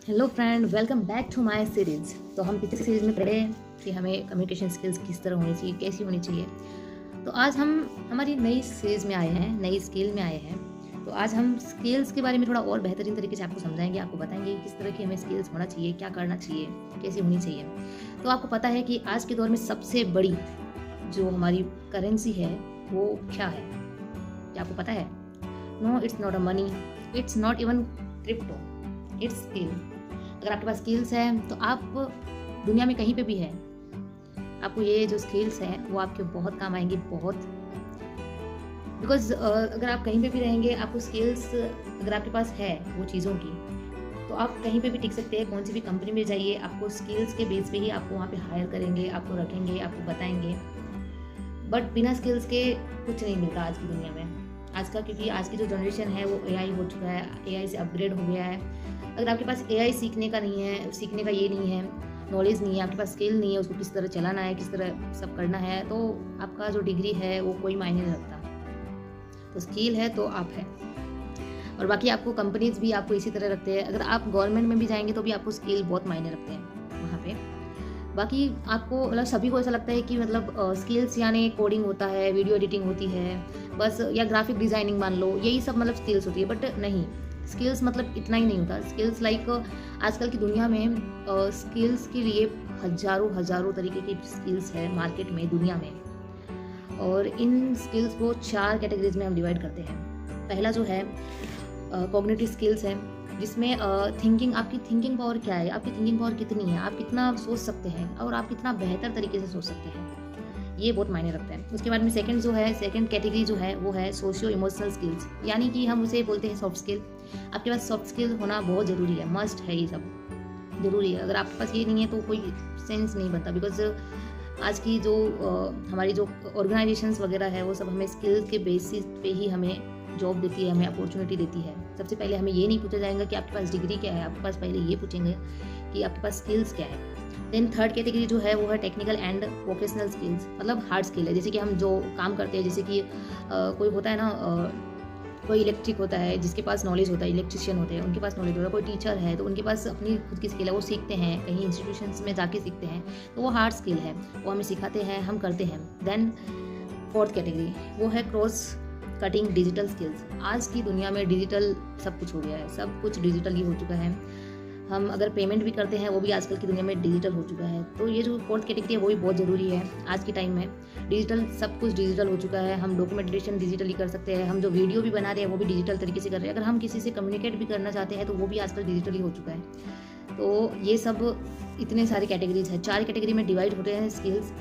Hello friend, welcome back to my series. तो हम पिछले सीरीज़ में पढ़े कि हमें कम्युनिकेशन स्किल्स किस तरह होनी चाहिए, कैसी होनी चाहिए। तो आज हम हमारी नई सीरीज़ में आए हैं, नई स्किल में आए हैं। तो आज हम स्किल्स के बारे में थोड़ा और बेहतरीन तरीके से आपको समझाएंगे, आपको बताएंगे किस तरह की हमें स्किल्स होना चाहिए, क्या करना चाहिए, कैसी होनी चाहिए। तो आपको पता है कि आज के दौर में सबसे बड़ी जो हमारी करेंसी है वो क्या है? क्या आपको पता है? No, it's not a money, it's not even crypto, it's skill. अगर आपके पास स्किल्स हैं तो आप दुनिया में कहीं पे भी हैं, आपको ये जो स्किल्स हैं वो आपके बहुत काम आएंगी, बहुत। बिकॉज अगर आप कहीं पे भी रहेंगे, आपको स्किल्स अगर आपके पास है वो चीज़ों की, तो आप कहीं पे भी टिक सकते हैं। कौन सी भी कंपनी में जाइए, आपको स्किल्स के बेस पे ही आपको वहाँ पे हायर करेंगे, आपको रखेंगे, आपको बताएंगे। बट बिना स्किल्स के कुछ नहीं मिलता आज की दुनिया में। आज का, क्योंकि आज की जो जनरेशन है वो एआई हो चुका है, एआई से अपग्रेड हो गया है। अगर आपके पास एआई सीखने का नहीं है, सीखने का ये नहीं है, नॉलेज नहीं है, आपके पास स्किल नहीं है, उसको किस तरह चलाना है, किस तरह सब करना है, तो आपका जो डिग्री है वो कोई मायने नहीं रखता। तो स्किल है तो आप है। और बाकी आपको कंपनीज भी आपको इसी तरह रखते हैं। अगर आप गवर्नमेंट में भी जाएंगे तो भी आपको स्किल बहुत मायने रखते हैं वहाँ पे। बाकी आपको मतलब सभी को ऐसा लगता है कि मतलब स्किल्स यानी कोडिंग होता है, वीडियो एडिटिंग होती है बस, या ग्राफिक डिज़ाइनिंग मान लो, यही सब मतलब स्किल्स होती है। बट नहीं, स्किल्स मतलब इतना ही नहीं होता। स्किल्स लाइक आजकल की दुनिया में स्किल्स के लिए हजारों हजारों तरीके की स्किल्स है मार्केट में, दुनिया में। और इन स्किल्स को 4 कैटेगरीज में हम डिवाइड करते हैं। पहला जो है कॉग्निटिव स्किल्स है, जिसमें थिंकिंग, आपकी थिंकिंग पावर क्या है, आपकी थिंकिंग पावर कितनी है, आप कितना सोच सकते हैं और आप कितना बेहतर तरीके से सोच सकते हैं, ये बहुत मायने रखता है। उसके बाद में सेकंड जो है, सेकंड कैटेगरी जो है वो है सोशियो इमोशनल स्किल्स, यानी कि हम उसे बोलते हैं सॉफ्ट स्किल। आपके पास सॉफ्ट स्किल होना बहुत ज़रूरी है, मस्ट है, ये सब ज़रूरी है। अगर आपके पास ये नहीं है तो कोई सेंस नहीं बनता। बिकॉज आज की जो हमारी जो ऑर्गेनाइजेशंस वगैरह है वो सब हमें स्किल के बेसिस पे ही हमें जॉब देती है, हमें अपॉर्चुनिटी देती है। सबसे पहले हमें ये नहीं पूछा जाएगा कि आपके पास डिग्री क्या है, आपके पास पहले ये पूछेंगे कि आपके पास स्किल्स क्या है। देन थर्ड कैटेगरी जो है वो है टेक्निकल एंड वोकेशनल स्किल्स, मतलब हार्ड स्किल है। जैसे कि हम जो काम करते हैं, जैसे कि कोई होता है ना, कोई इलेक्ट्रिक होता है जिसके पास नॉलेज होता है, इलेक्ट्रिशियन होते हैं उनके पास नॉलेज होता है, कोई टीचर है तो उनके पास अपनी खुद की स्किल है, वो सीखते हैं, कहीं इंस्टीट्यूशंस में जाके सीखते हैं, तो वो हार्ड स्किल है, वो हमें सिखाते हैं, हम करते हैं। देन फोर्थ कैटेगरी वो है क्रॉस कटिंग डिजिटल स्किल्स। आज की दुनिया में डिजिटल सब कुछ हो गया है, सब कुछ डिजिटल ही हो चुका है। हम अगर पेमेंट भी करते हैं वो भी आजकल की दुनिया में डिजिटल हो चुका है। तो ये जो फोर्थ कैटेगरी है वो भी बहुत ज़रूरी है आज की टाइम में। डिजिटल, सब कुछ डिजिटल हो चुका है। हम डॉक्यूमेंटेशन डिजिटली कर सकते हैं, हम जो वीडियो भी बना रहे हैं वो भी डिजिटल तरीके से कर रहे हैं। अगर हम किसी से कम्युनिकेट भी करना चाहते हैं तो वो भी आजकल डिजिटली हो चुका है। तो ये सब इतने सारे कैटेगरीज हैं, 4 कैटेगरी में डिवाइड होते हैं स्किल्स।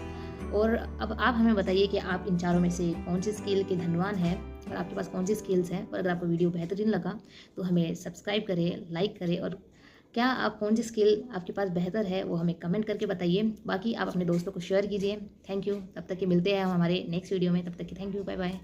और अब आप हमें बताइए कि आप इन चारों में से कौन सी स्किल के धनवान हैं और आपके पास कौन सी स्किल्स हैं। और अगर आपको वीडियो बेहतरीन लगा तो हमें सब्सक्राइब करें, लाइक करें, और क्या आप कौन सी स्किल आपके पास बेहतर है वो हमें कमेंट करके बताइए। बाकी आप अपने दोस्तों को शेयर कीजिए। Thank you. तब तक के मिलते हैं हम हमारे नेक्स्ट वीडियो में। तब तक के थैंक यू, बाय बाय।